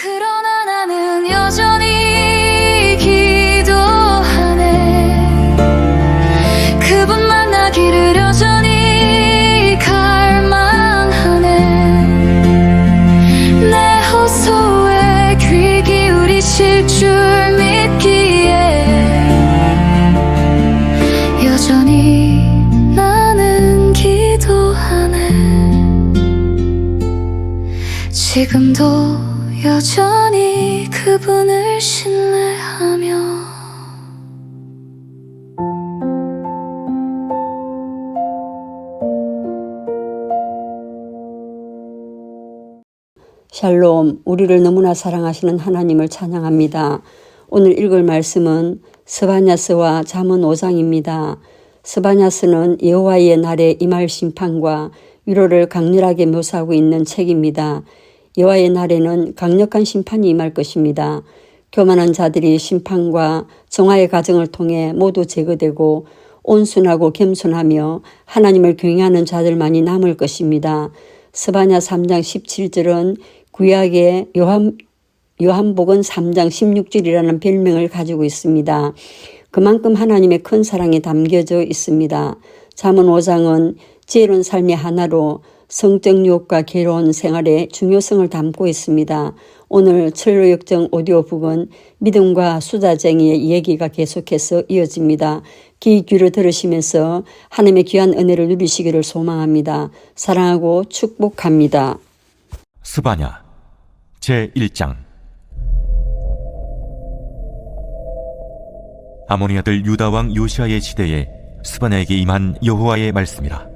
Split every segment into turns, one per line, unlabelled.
그러나 나는 여전히 기도하네. 그분 만나기를 여전히 갈망하네. 내 호소에 귀 기울이실 줄 믿기에 여전히 나는 기도하네. 지금도 여전히 그분을 신뢰하며
샬롬, 우리를 너무나 사랑하시는 하나님을 찬양합니다. 오늘 읽을 말씀은 스바냐스와 잠언 5장입니다. 스바냐스는 여호와의 날에 임할 심판과 위로를 강렬하게 묘사하고 있는 책입니다. 여호와의 날에는 강력한 심판이 임할 것입니다. 교만한 자들이 심판과 정화의 과정을 통해 모두 제거되고 온순하고 겸손하며 하나님을 경외하는 자들만이 남을 것입니다. 스바냐 3장 17절은 구약의 요한복음 3장 16절이라는 별명을 가지고 있습니다. 그만큼 하나님의 큰 사랑이 담겨져 있습니다. 잠언 5장은 지혜로운 삶의 하나로 성적 유혹과 괴로운 생활의 중요성을 담고 있습니다. 오늘 철로역정 오디오북은 믿음과 수다쟁이의 이야기가 계속해서 이어집니다. 귀 기울여 들으시면서 하나님의 귀한 은혜를 누리시기를 소망합니다. 사랑하고 축복합니다.
스바냐 제1장. 아모니 아들 유다 왕 요시아의 시대에 스바냐에게 임한 여호와의 말씀이라.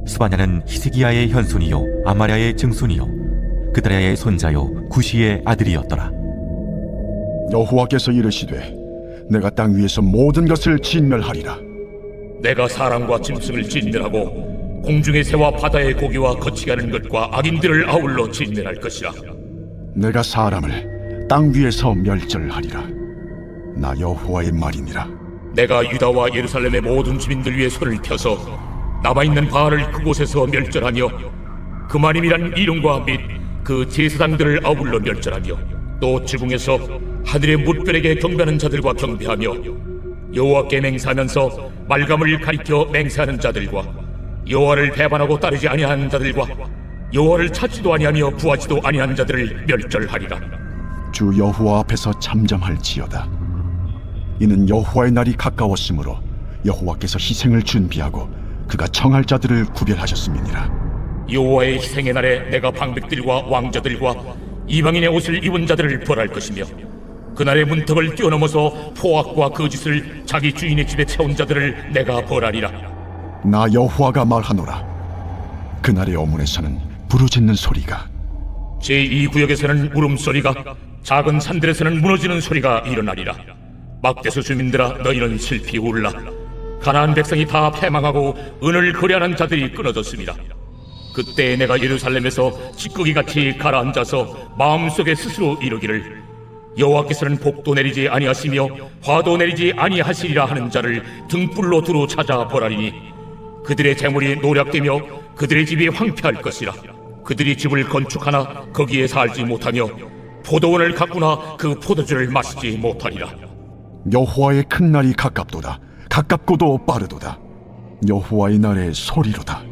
스바냐는 히스기야의 현손이요 아마랴의 증손이요 그드라야의 손자요 구시의 아들이었더라.
여호와께서 이르시되 내가 땅 위에서 모든 것을 진멸하리라.
내가 사람과 짐승을 진멸하고 공중의 새와 바다의 고기와 거치게 하는 것과 악인들을 아울러 진멸할 것이라.
내가 사람을 땅 위에서 멸절하리라. 나 여호와의 말이니라.
내가 유다와 예루살렘의 모든 주민들 위에 손을 펴서 남아있는 바알을 그곳에서 멸절하며 그만임이란 이름과 및 그 제사장들을 아울러 멸절하며 또 지붕에서 하늘의 뭇별에게 경배하는 자들과 경배하며 여호와께 맹세하면서 말감을 가리켜 맹세하는 자들과 여호와를 배반하고 따르지 아니하는 자들과 여호와를 찾지도 아니하며 구하지도 아니하는 자들을 멸절하리라.
주 여호와 앞에서 잠잠할지어다. 이는 여호와의 날이 가까웠으므로 여호와께서 희생을 준비하고 그가 청할 자들을 구별하셨음이니라.
여호와의 희생의 날에 내가 방백들과 왕자들과 이방인의 옷을 입은 자들을 벌할 것이며 그날의 문턱을 뛰어넘어서 포악과 거짓을 자기 주인의 집에 채운 자들을 내가 벌하리라.
나 여호와가 말하노라. 그날의 어문에서는 부르짖는 소리가,
제2구역에서는 울음소리가, 작은 산들에서는 무너지는 소리가 일어나리라. 막대수 주민들아, 너희는 슬피 울라. 가나안 백성이 다 패망하고 은을 거래하는 자들이 끊어졌습니다. 그때 내가 예루살렘에서 찌꺼기같이 가라앉아서 마음속에 스스로 이르기를 여호와께서는 복도 내리지 아니하시며 화도 내리지 아니하시리라 하는 자를 등불로 두루 찾아 보라리니 그들의 재물이 노략되며 그들의 집이 황폐할 것이라. 그들이 집을 건축하나 거기에 살지 못하며 포도원을 가꾸나 그 포도주를 마시지 못하리라.
여호와의 큰 날이 가깝도다. 가깝고도 빠르도다. 여호와의 날의 소리로다.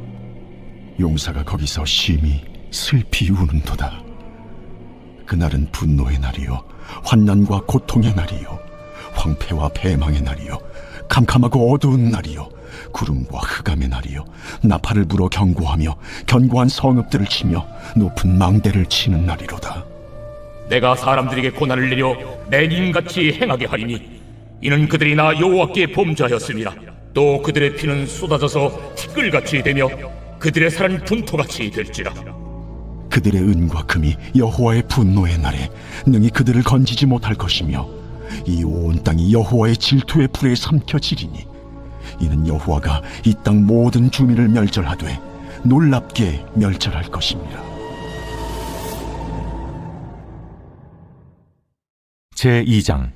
용사가 거기서 심히 슬피 우는도다. 그날은 분노의 날이요 환난과 고통의 날이요 황폐와 패망의 날이요 캄캄하고 어두운 날이요 구름과 흑암의 날이요 나팔을 불어 경고하며 견고한 성읍들을 치며 높은 망대를 치는 날이로다.
내가 사람들에게 고난을 내려 맹인같이 행하게 하리니 이는 그들이 나 여호와께 범죄하였음이라. 또 그들의 피는 쏟아져서 티끌같이 되며 그들의 살은 분토같이 될지라.
그들의 은과 금이 여호와의 분노의 날에 능히 그들을 건지지 못할 것이며 이 온 땅이 여호와의 질투의 불에 삼켜지리니 이는 여호와가 이 땅 모든 주민을 멸절하되 놀랍게 멸절할 것입니다.
제2장.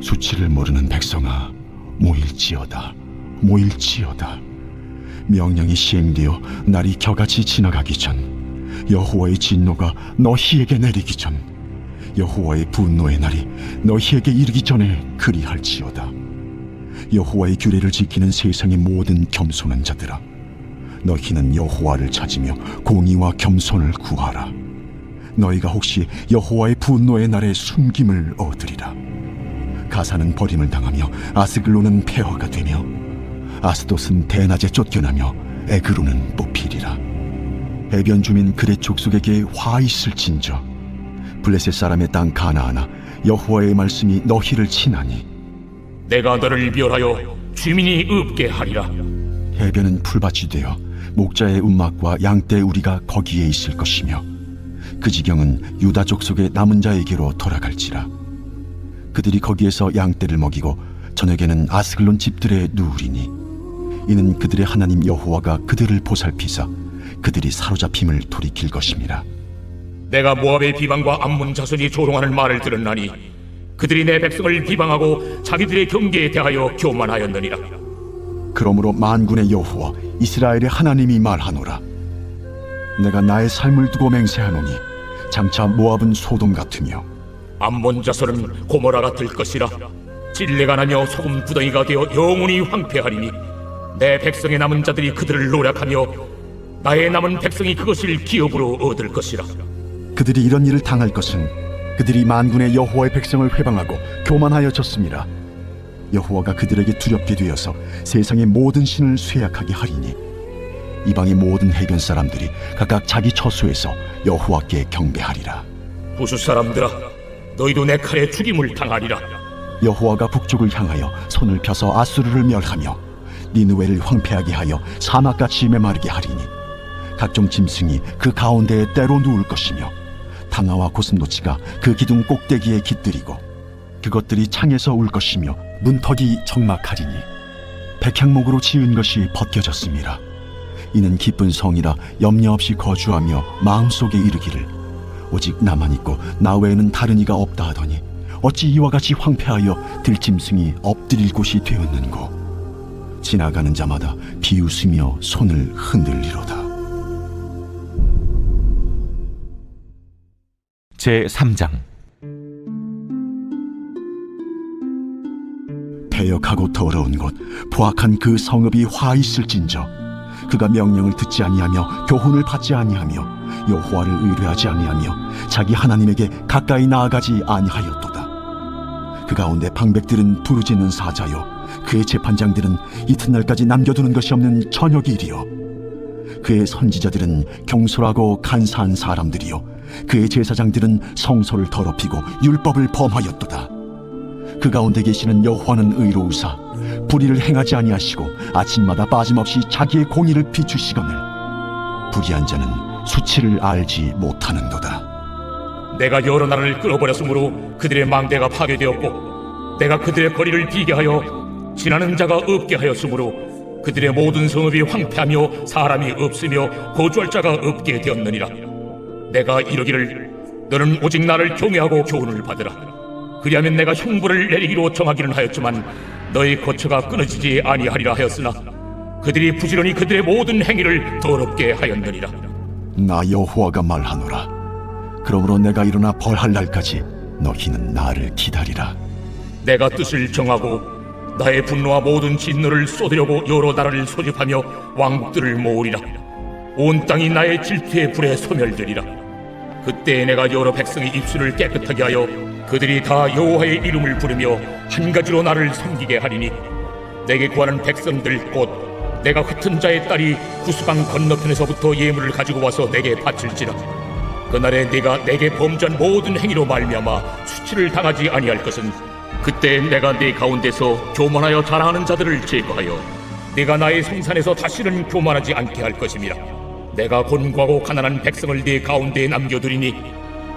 수치를 모르는 백성아, 모일지어다, 모일지어다. 명령이 시행되어 날이 겨같이 지나가기 전, 여호와의 진노가 너희에게 내리기 전, 여호와의 분노의 날이 너희에게 이르기 전에 그리할지어다. 여호와의 규례를 지키는 세상의 모든 겸손한 자들아, 너희는 여호와를 찾으며 공의와 겸손을 구하라. 너희가 혹시 여호와의 분노의 날에 숨김을 얻으리라. 가사는 버림을 당하며 아스글론은 폐허가 되며 아스돗은 대낮에 쫓겨나며 에그로는 뽑히리라. 해변 주민 그렛 족속에게 화 있을진저, 블레셋 사람의 땅 가나아나, 여호와의 말씀이 너희를 치나니
내가 너를 멸하여 주민이 없게 하리라.
해변은 풀밭이 되어 목자의 움막과 양떼 우리가 거기에 있을 것이며 그 지경은 유다 족속의 남은 자에게로 돌아갈지라. 그들이 거기에서 양떼를 먹이고 저녁에는 아스글론 집들에 누우리니 이는 그들의 하나님 여호와가 그들을 보살피사 그들이 사로잡힘을 돌이킬 것임이라.
내가 모압의 비방과 암몬 자손이 조롱하는 말을 들었나니 그들이 내 백성을 비방하고 자기들의 경계에 대하여 교만하였느니라.
그러므로 만군의 여호와 이스라엘의 하나님이 말하노라. 내가 나의 삶을 두고 맹세하노니 장차 모압은 소돔 같으며
암몬 자손은 고모라 같을 것이라. 찔레가 나며 소금 구덩이가 되어 영원히 황폐하리니 내 백성의 남은 자들이 그들을 노략하며 나의 남은 백성이 그것을 기업으로 얻을 것이라.
그들이 이런 일을 당할 것은 그들이 만군의 여호와의 백성을 회방하고 교만하여졌습니다. 여호와가 그들에게 두렵게 되어서 세상의 모든 신을 쇠약하게 하리니 이방의 모든 해변 사람들이 각각 자기 처소에서 여호와께 경배하리라.
부수 사람들아, 너희도 내 칼에 죽임을 당하리라.
여호와가 북쪽을 향하여 손을 펴서 아수르를 멸하며 니느웨를 황폐하게 하여 사막같이 메마르게 하리니 각종 짐승이 그 가운데에 때로 누울 것이며 당아와 고슴도치가 그 기둥 꼭대기에 깃들이고 그것들이 창에서 울 것이며 문턱이 적막하리니 백향목으로 지은 것이 벗겨졌습니다. 이는 기쁜 성이라 염려 없이 거주하며 마음속에 이르기를 오직 나만 있고 나 외에는 다른 이가 없다 하더니 어찌 이와 같이 황폐하여 들짐승이 엎드릴 곳이 되었는고. 지나가는 자마다 비웃으며 손을 흔들리로다.
제3장.
패역하고 더러운 곳 포악한 그 성읍이 화 있을진저, 그가 명령을 듣지 아니하며 교훈을 받지 아니하며 여호와를 의뢰하지 아니하며 자기 하나님에게 가까이 나아가지 아니하였도다. 그 가운데 방백들은 부르짖는 사자요, 그의 재판장들은 이튿날까지 남겨두는 것이 없는 저녁일이요, 그의 선지자들은 경솔하고 간사한 사람들이요, 그의 제사장들은 성소를 더럽히고 율법을 범하였도다. 그 가운데 계시는 여호와는 의로우사 불의를 행하지 아니하시고 아침마다 빠짐없이 자기의 공의를 비추시거늘 불의한 자는 수치를 알지 못하는도다.
내가 여러 나라를 끌어버렸으므로 그들의 망대가 파괴되었고 내가 그들의 거리를 비게 하여 지나는 자가 없게 하였으므로 그들의 모든 성읍이 황폐하며 사람이 없으며 거주할 자가 없게 되었느니라. 내가 이르기를 너는 오직 나를 경외하고 교훈을 받으라. 그리하면 내가 형벌을 내리기로 정하기는 하였지만 너희 거처가 끊어지지 아니하리라 하였으나 그들이 부지런히 그들의 모든 행위를 더럽게 하였느니라.
나 여호와가 말하노라. 그러므로 내가 일어나 벌할 날까지 너희는 나를 기다리라.
내가 뜻을 정하고 나의 분노와 모든 진노를 쏟으려고 여러 나라를 소집하며 왕국들을 모으리라. 온 땅이 나의 질투의 불에 소멸되리라. 그때 내가 여러 백성의 입술을 깨끗하게 하여 그들이 다 여호와의 이름을 부르며 한 가지로 나를 섬기게 하리니 내게 구하는 백성들 곧 내가 흩은 자의 딸이 구스강 건너편에서부터 예물을 가지고 와서 내게 바칠지라. 그날에 네가 내게 범죄한 모든 행위로 말미암아 수치를 당하지 아니할 것은 그때 내가 네 가운데서 교만하여 자랑하는 자들을 제거하여 네가 나의 성산에서 다시는 교만하지 않게 할 것임이라. 내가 곤고하고 가난한 백성을 네 가운데에 남겨두리니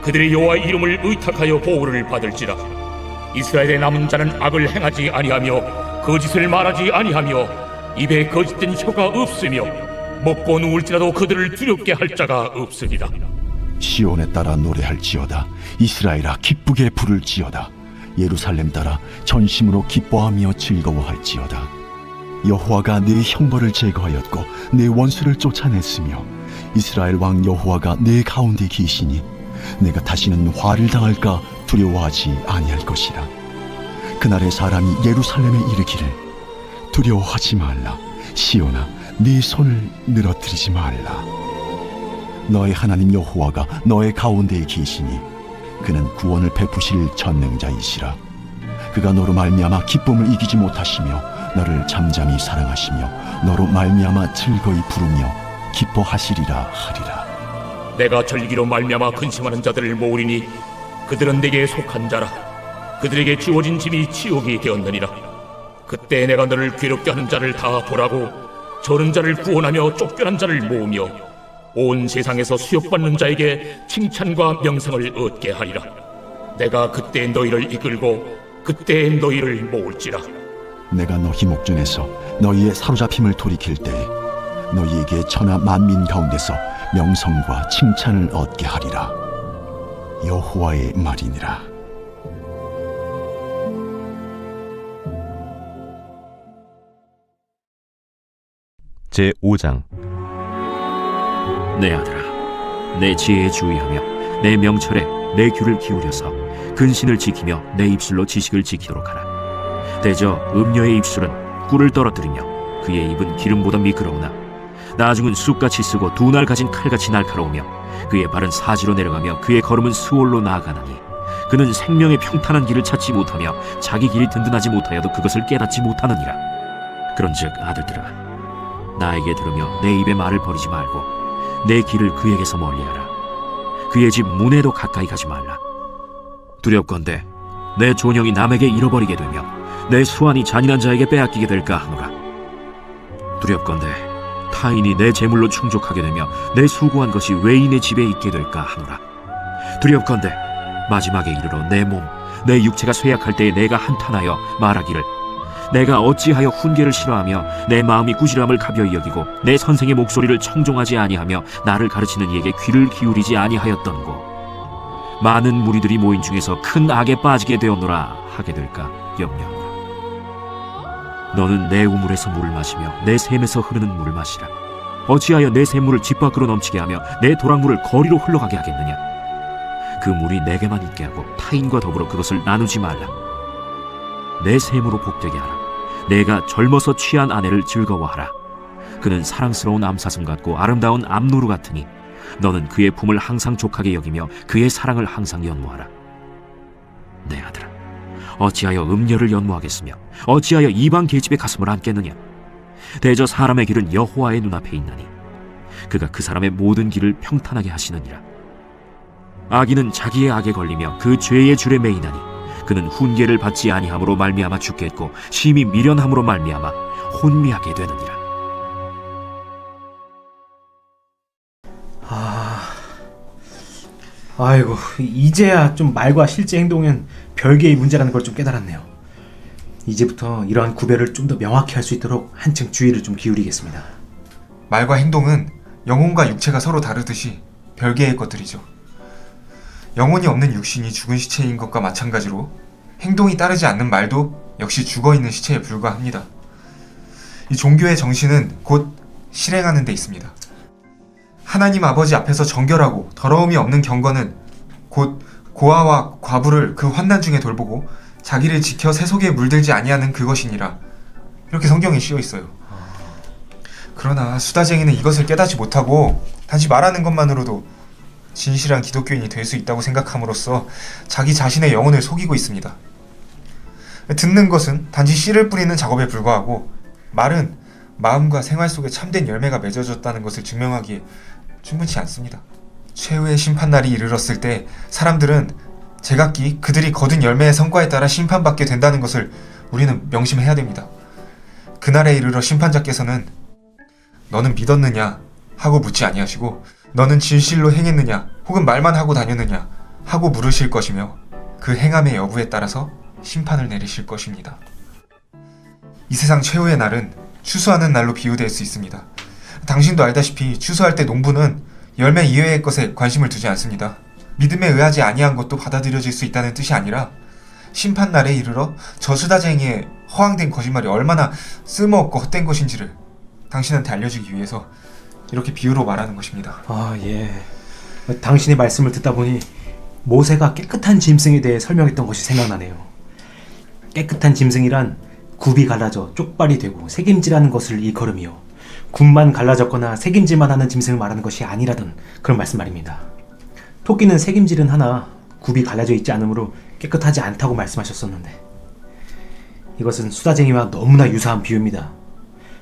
그들의 여호와의 이름을 의탁하여 보호를 받을지라. 이스라엘의 남은 자는 악을 행하지 아니하며 거짓을 말하지 아니하며 입에 거짓된 혀가 없으며 먹고 누울지라도 그들을 두렵게 할 자가 없으리라.
시온에 따라 노래할지어다. 이스라엘아 기쁘게 부를지어다. 예루살렘 따라 전심으로 기뻐하며 즐거워할지어다. 여호와가 내 형벌을 제거하였고 내 원수를 쫓아냈으며 이스라엘 왕 여호와가 내 가운데 계시니 내가 다시는 화를 당할까 두려워하지 아니할 것이라. 그날에 사람이 예루살렘에 이르기를 두려워하지 말라. 시온아, 네 손을 늘어뜨리지 말라. 너의 하나님 여호와가 너의 가운데에 계시니 그는 구원을 베푸실 전능자이시라. 그가 너로 말미암아 기쁨을 이기지 못하시며 너를 잠잠히 사랑하시며 너로 말미암아 즐거이 부르며 기뻐하시리라 하리라.
내가 절기로 말미암아 근심하는 자들을 모으리니 그들은 내게 속한 자라. 그들에게 주어진 짐이 치욕이 되었느니라. 그때 내가 너를 괴롭게 하는 자를 다 보라고 저른 자를 구원하며 쫓겨난 자를 모으며 온 세상에서 수욕받는 자에게 칭찬과 명성을 얻게 하리라. 내가 그때 너희를 이끌고 그때 너희를 모을지라.
내가 너희 목전에서 너희의 사로잡힘을 돌이킬 때에 너희에게 천하 만민 가운데서 명성과 칭찬을 얻게 하리라. 여호와의 말이니라.
제5장.
내 아들아, 내 지혜에 주의하며 내 명철에 내 귀를 기울여서 근신을 지키며 내 입술로 지식을 지키도록 하라. 대저 음녀의 입술은 꿀을 떨어뜨리며 그의 입은 기름보다 미끄러우나 나중은 쑥같이 쓰고 두 날 가진 칼같이 날카로우며 그의 발은 사지로 내려가며 그의 걸음은 수월로 나아가나니 그는 생명의 평탄한 길을 찾지 못하며 자기 길이 든든하지 못하여도 그것을 깨닫지 못하느니라. 그런즉 아들들아, 나에게 들으며 내 입의 말을 버리지 말고 내 길을 그에게서 멀리하라. 그의 집 문에도 가까이 가지 말라. 두렵건대 내 존영이 남에게 잃어버리게 되며 내 수완이 잔인한 자에게 빼앗기게 될까 하노라. 두렵건대 타인이 내 재물로 충족하게 되며 내 수고한 것이 외인의 집에 있게 될까 하노라. 두렵건대 마지막에 이르러 내 몸, 내 육체가 쇠약할 때에 내가 한탄하여 말하기를 내가 어찌하여 훈계를 싫어하며 내 마음이 꾸지람을 가벼이 여기고 내 선생의 목소리를 청종하지 아니하며 나를 가르치는 이에게 귀를 기울이지 아니하였던고. 많은 무리들이 모인 중에서 큰 악에 빠지게 되었노라 하게 될까 염려하노라. 너는 내 우물에서 물을 마시며 내 샘에서 흐르는 물을 마시라. 어찌하여 내 샘물을 집 밖으로 넘치게 하며 내 도랑물을 거리로 흘러가게 하겠느냐. 그 물이 내게만 있게 하고 타인과 더불어 그것을 나누지 말라. 내 샘으로 복되게 하라. 내가 젊어서 취한 아내를 즐거워하라. 그는 사랑스러운 암사슴 같고 아름다운 암노루 같으니 너는 그의 품을 항상 족하게 여기며 그의 사랑을 항상 연모하라. 내 아들아, 어찌하여 음녀를 연모하겠으며 어찌하여 이방 계집의 가슴을 안겠느냐. 대저 사람의 길은 여호와의 눈앞에 있나니 그가 그 사람의 모든 길을 평탄하게 하시느니라. 악인은 자기의 악에 걸리며 그 죄의 줄에 매이나니 그는 훈계를 받지 아니함으로 말미암아 죽겠고 심히 미련함으로 말미암아 혼미하게 되느니라.
아이고, 이제야 좀 말과 실제 행동은 별개의 문제라는 걸 좀 깨달았네요. 이제부터 이러한 구별을 좀 더 명확히 할 수 있도록 한층 주의를 좀 기울이겠습니다.
말과 행동은 영혼과 육체가 서로 다르듯이 별개의 것들이죠. 영혼이 없는 육신이 죽은 시체인 것과 마찬가지로 행동이 따르지 않는 말도 역시 죽어있는 시체에 불과합니다. 이 종교의 정신은 곧 실행하는 데 있습니다. 하나님 아버지 앞에서 정결하고 더러움이 없는 경건은 곧 고아와 과부를 그 환난 중에 돌보고 자기를 지켜 세속에 물들지 아니하는 그것이니라. 이렇게 성경에 씌어 있어요. 그러나 수다쟁이는 이것을 깨닫지 못하고 단지 말하는 것만으로도 진실한 기독교인이 될 수 있다고 생각함으로써 자기 자신의 영혼을 속이고 있습니다. 듣는 것은 단지 씨를 뿌리는 작업에 불과하고 말은 마음과 생활 속에 참된 열매가 맺어졌다는 것을 증명하기에 충분치 않습니다. 최후의 심판날이 이르렀을 때 사람들은 제각기 그들이 거둔 열매의 성과에 따라 심판받게 된다는 것을 우리는 명심해야 됩니다. 그날에 이르러 심판자께서는 너는 믿었느냐 하고 묻지 아니하시고 너는 진실로 행했느냐 혹은 말만 하고 다녔느냐 하고 물으실 것이며 그 행함의 여부에 따라서 심판을 내리실 것입니다. 이 세상 최후의 날은 추수하는 날로 비유될 수 있습니다. 당신도 알다시피 추수할 때 농부는 열매 이외의 것에 관심을 두지 않습니다. 믿음에 의하지 아니한 것도 받아들여질 수 있다는 뜻이 아니라 심판날에 이르러 저수다쟁이의 허황된 거짓말이 얼마나 쓸모없고 헛된 것인지를 당신한테 알려주기 위해서 이렇게 비유로 말하는 것입니다.
아, 예. 당신의 말씀을 듣다 보니 모세가 깨끗한 짐승에 대해 설명했던 것이 생각나네요. 깨끗한 짐승이란 굽이 갈라져 쪽발이 되고 새김질하는 것을 일컬음이요, 굽만 갈라졌거나 새김질만 하는 짐승을 말하는 것이 아니라던 그런 말씀 말입니다. 토끼는 새김질은 하나 굽이 갈라져 있지 않으므로 깨끗하지 않다고 말씀하셨었는데, 이것은 수다쟁이와 너무나 유사한 비유입니다.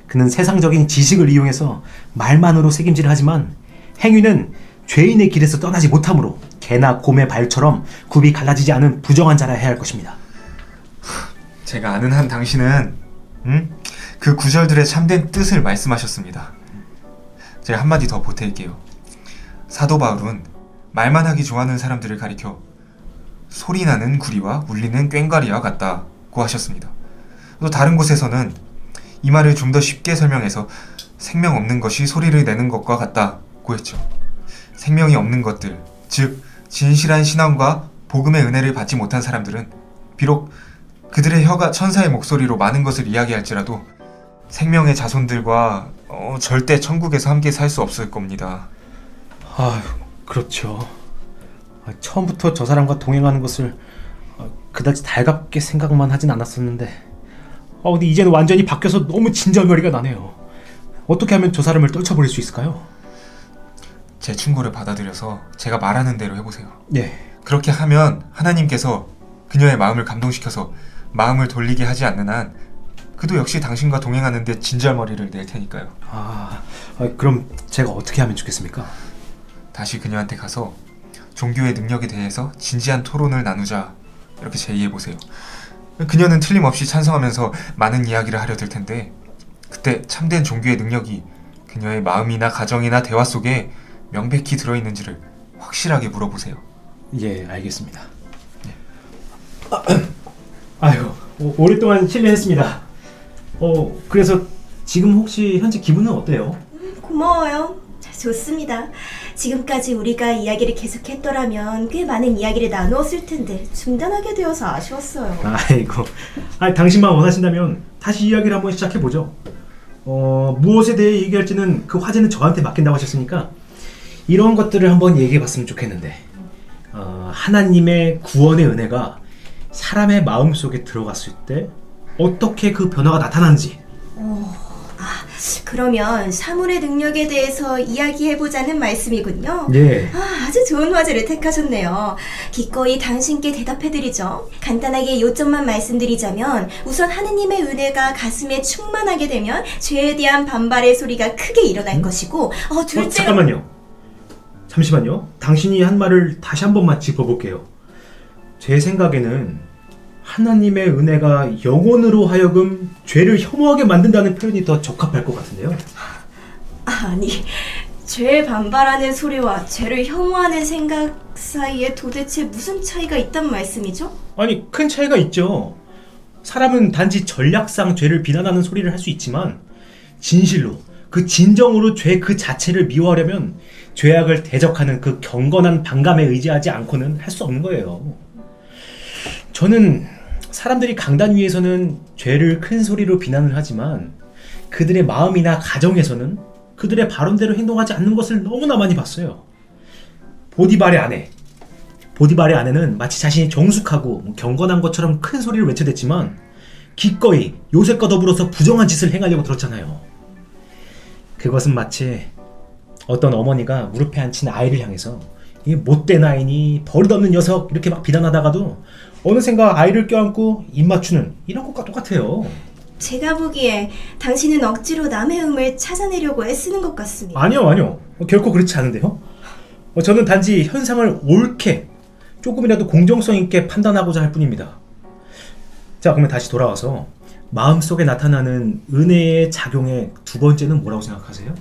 그는 세상적인 지식을 이용해서 말만으로 새김질을 하지만 행위는 죄인의 길에서 떠나지 못하므로 개나 곰의 발처럼 굽이 갈라지지 않은 부정한 자라 해야 할 것입니다.
제가 아는 한 당신은 그 구절들의 참된 뜻을 말씀하셨습니다. 제가 한마디 더 보탤게요. 사도 바울은 말만 하기 좋아하는 사람들을 가리켜 소리나는 구리와 울리는 꽹과리와 같다고 하셨습니다. 또 다른 곳에서는 이 말을 좀 더 쉽게 설명해서 생명 없는 것이 소리를 내는 것과 같다고 했죠. 생명이 없는 것들, 즉 진실한 신앙과 복음의 은혜를 받지 못한 사람들은 비록 그들의 혀가 천사의 목소리로 많은 것을 이야기할지라도 생명의 자손들과 절대 천국에서 함께 살 수 없을 겁니다.
아휴, 그렇죠. 처음부터 저 사람과 동행하는 것을 그다지 달갑게 생각만 하진 않았었는데, 근데 이제는 완전히 바뀌어서 너무 진절머리가 나네요. 어떻게 하면 저 사람을 떨쳐버릴 수 있을까요?
제 충고를 받아들여서 제가 말하는 대로 해보세요.
네.
그렇게 하면 하나님께서 그녀의 마음을 감동시켜서 마음을 돌리게 하지 않는 한 그도 역시 당신과 동행하는데 진절머리를 낼 테니까요.
그럼 제가 어떻게 하면 좋겠습니까?
다시 그녀한테 가서 종교의 능력에 대해서 진지한 토론을 나누자, 이렇게 제의해보세요. 그녀는 틀림없이 찬성하면서 많은 이야기를 하려 들 텐데, 그때 참된 종교의 능력이 그녀의 마음이나 가정이나 대화 속에 명백히 들어있는지를 확실하게 물어보세요.
예, 알겠습니다. 아유, 오랫동안 실례했습니다. 그래서 지금 혹시 현재 기분은 어때요?
고마워요. 좋습니다. 지금까지 우리가 이야기를 계속했더라면 꽤 많은 이야기를 나누었을 텐데 중단하게 되어서 아쉬웠어요.
아이고, 당신만 원하신다면 다시 이야기를 한번 시작해보죠. 무엇에 대해 얘기할지는 그 화제는 저한테 맡긴다고 하셨으니까 이런 것들을 한번 얘기해봤으면 좋겠는데, 하나님의 구원의 은혜가 사람의 마음속에 들어갔을 때 어떻게 그 변화가 나타나는지.
그러면 사물의 능력에 대해서 이야기해보자는 말씀이군요.
예.
아주 좋은 화제를 택하셨네요. 기꺼이 당신께 대답해드리죠. 간단하게 요점만 말씀드리자면, 우선 하느님의 은혜가 가슴에 충만하게 되면 죄에 대한 반발의 소리가 크게 일어날 것이고, 둘째로...
잠깐만요. 잠시만요. 당신이 한 말을 다시 한 번만 짚어볼게요. 제 생각에는 하나님의 은혜가 영혼으로 하여금 죄를 혐오하게 만든다는 표현이 더 적합할 것 같은데요.
아니, 죄에 반발하는 소리와 죄를 혐오하는 생각 사이에 도대체 무슨 차이가 있단 말씀이죠?
아니, 큰 차이가 있죠. 사람은 단지 전략상 죄를 비난하는 소리를 할 수 있지만, 진실로, 그 진정으로 죄 그 자체를 미워하려면 죄악을 대적하는 그 경건한 반감에 의지하지 않고는 할 수 없는 거예요. 저는 사람들이 강단 위에서는 죄를 큰 소리로 비난을 하지만 그들의 마음이나 가정에서는 그들의 발언대로 행동하지 않는 것을 너무나 많이 봤어요. 보디발의 아내는 마치 자신이 정숙하고 경건한 것처럼 큰 소리를 외쳐댔지만 기꺼이 요셉과 더불어서 부정한 짓을 행하려고 들었잖아요. 그것은 마치 어떤 어머니가 무릎에 앉힌 아이를 향해서 이 못된 아이니 버릇없는 녀석 이렇게 막 비난하다가도 어느샌가 아이를 껴안고 입 맞추는 이런 것과 똑같아요.
제가 보기에 당신은 억지로 남의 음을 찾아내려고 애쓰는 것 같습니다.
아니요. 결코 그렇지 않은데요. 저는 단지 현상을 옳게 조금이라도 공정성 있게 판단하고자 할 뿐입니다. 자, 그러면 다시 돌아와서 마음속에 나타나는 은혜의 작용의 두 번째는 뭐라고 생각하세요?